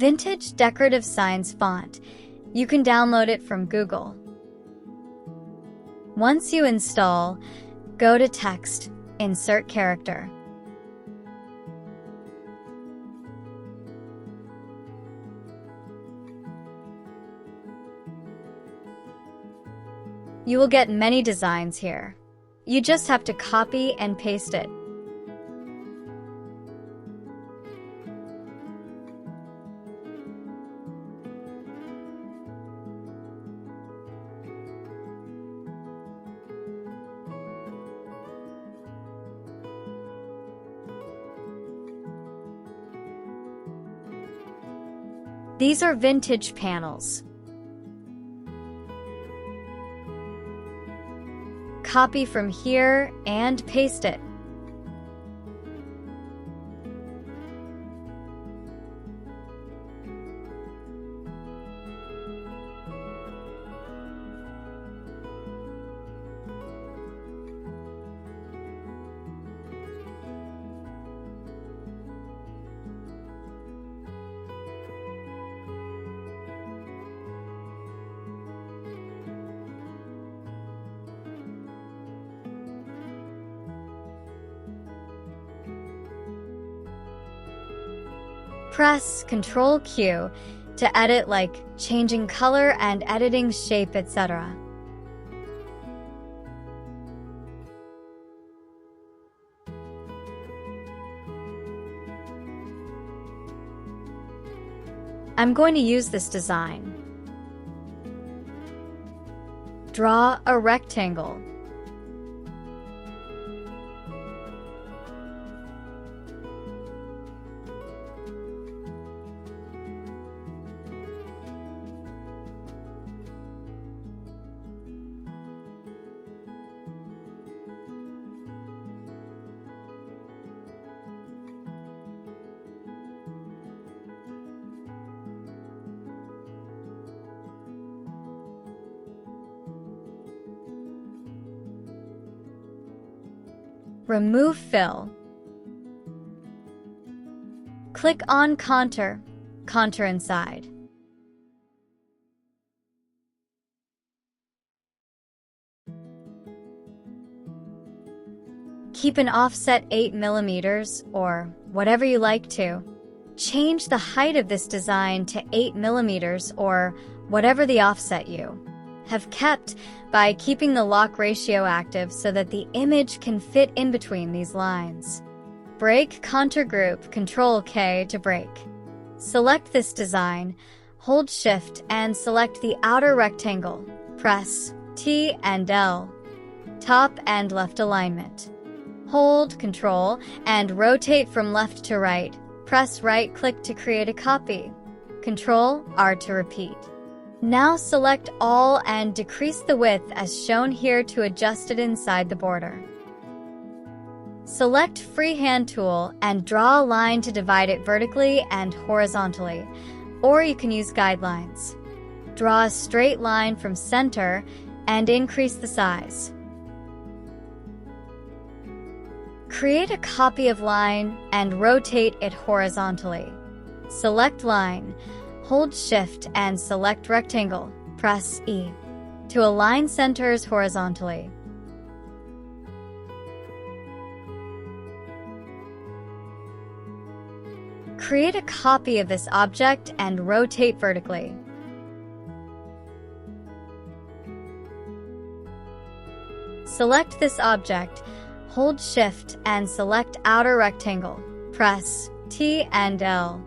Vintage Decorative Signs font. You can download it from Google. Once you install, go to Text, insert character. You will get many designs here. You just have to copy and paste it. These are vintage panels. Copy from here and paste it. Press Ctrl-Q to edit, like changing color and editing shape, etc. I'm going to use this design. Draw a rectangle. Remove fill. Click on contour, contour inside. Keep an offset 8 mm or whatever you like to. Change the height of this design to 8 mm or whatever the offset you have kept by keeping the lock ratio active so that the image can fit in between these lines. Break contour group, Ctrl-K to break. Select this design, hold Shift and select the outer rectangle. Press T and L. Top and left alignment. Hold Ctrl and rotate from left to right. Press right-click to create a copy. Ctrl-R to repeat. Now select all and decrease the width as shown here to adjust it inside the border. Select Freehand tool and draw a line to divide it vertically and horizontally, or you can use guidelines. Draw a straight line from center and increase the size. Create a copy of line and rotate it horizontally. Select line. Hold Shift and select rectangle. Press E to align centers horizontally. Create a copy of this object and rotate vertically. Select this object, hold Shift and select outer rectangle. Press T and L.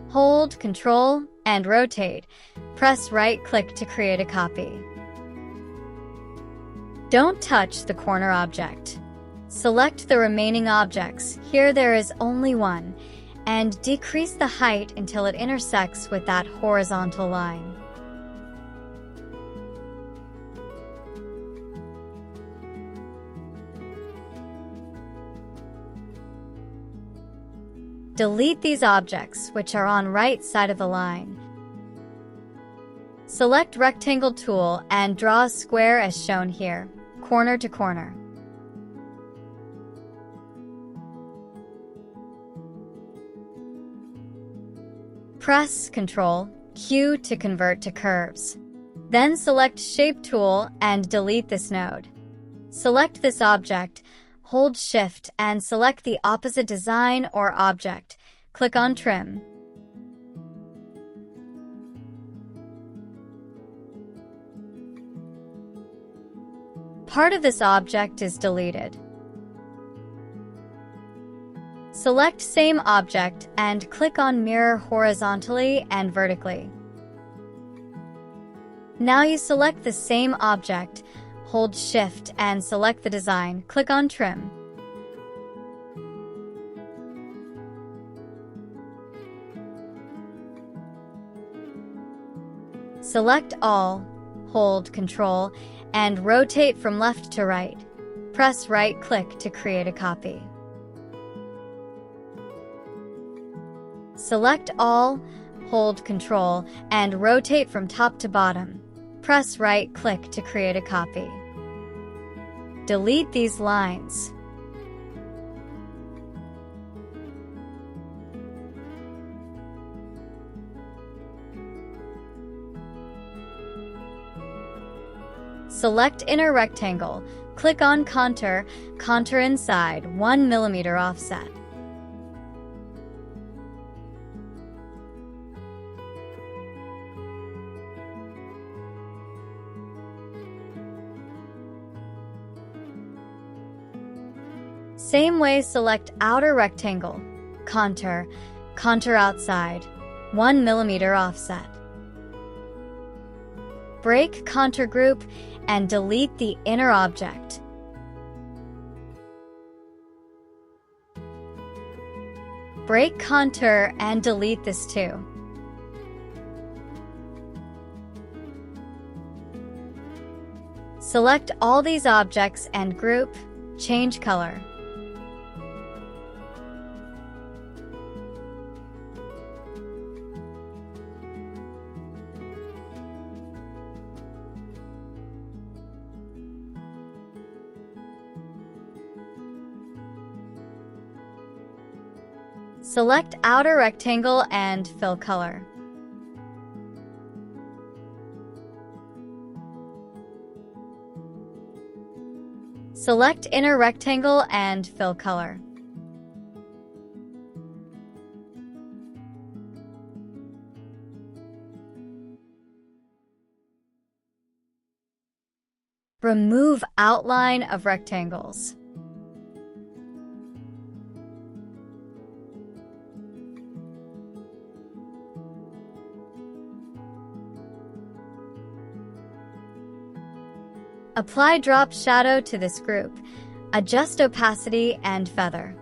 Hold Ctrl and rotate. Press right-click to create a copy. Don't touch the corner object. Select the remaining objects, here there is only one, and decrease the height until it intersects with that horizontal line. Delete these objects, which are on right side of the line. Select Rectangle tool and draw a square as shown here, corner to corner. Press Ctrl-Q to convert to curves. Then select Shape tool and delete this node. Select this object, hold Shift and select the opposite design or object. Click on Trim. Part of this object is deleted. Select Same Object and click on Mirror horizontally and vertically. Now you select the same object, hold Shift and select the design. Click on Trim. Select All, hold Ctrl, and rotate from left to right. Press right-click to create a copy. Select All, hold Ctrl, and rotate from top to bottom. Press right-click to create a copy. Delete these lines. Select Inner Rectangle, click on Contour, contour inside 1 mm offset. Same way, select Outer Rectangle, Contour, contour outside 1 mm offset. Break Contour Group and delete the inner object. Break Contour and delete this too. Select all these objects and group, change color. Select Outer Rectangle and fill color. Select Inner Rectangle and fill color. Remove outline of rectangles. Apply drop shadow to this group. Adjust opacity and feather.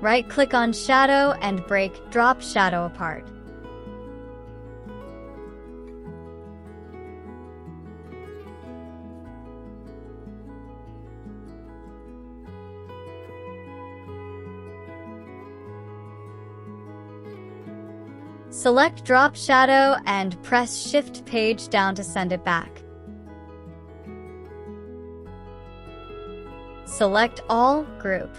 Right-click on Shadow and break Drop Shadow apart. Select Drop Shadow and press Shift Page down to send it back. Select All, Group.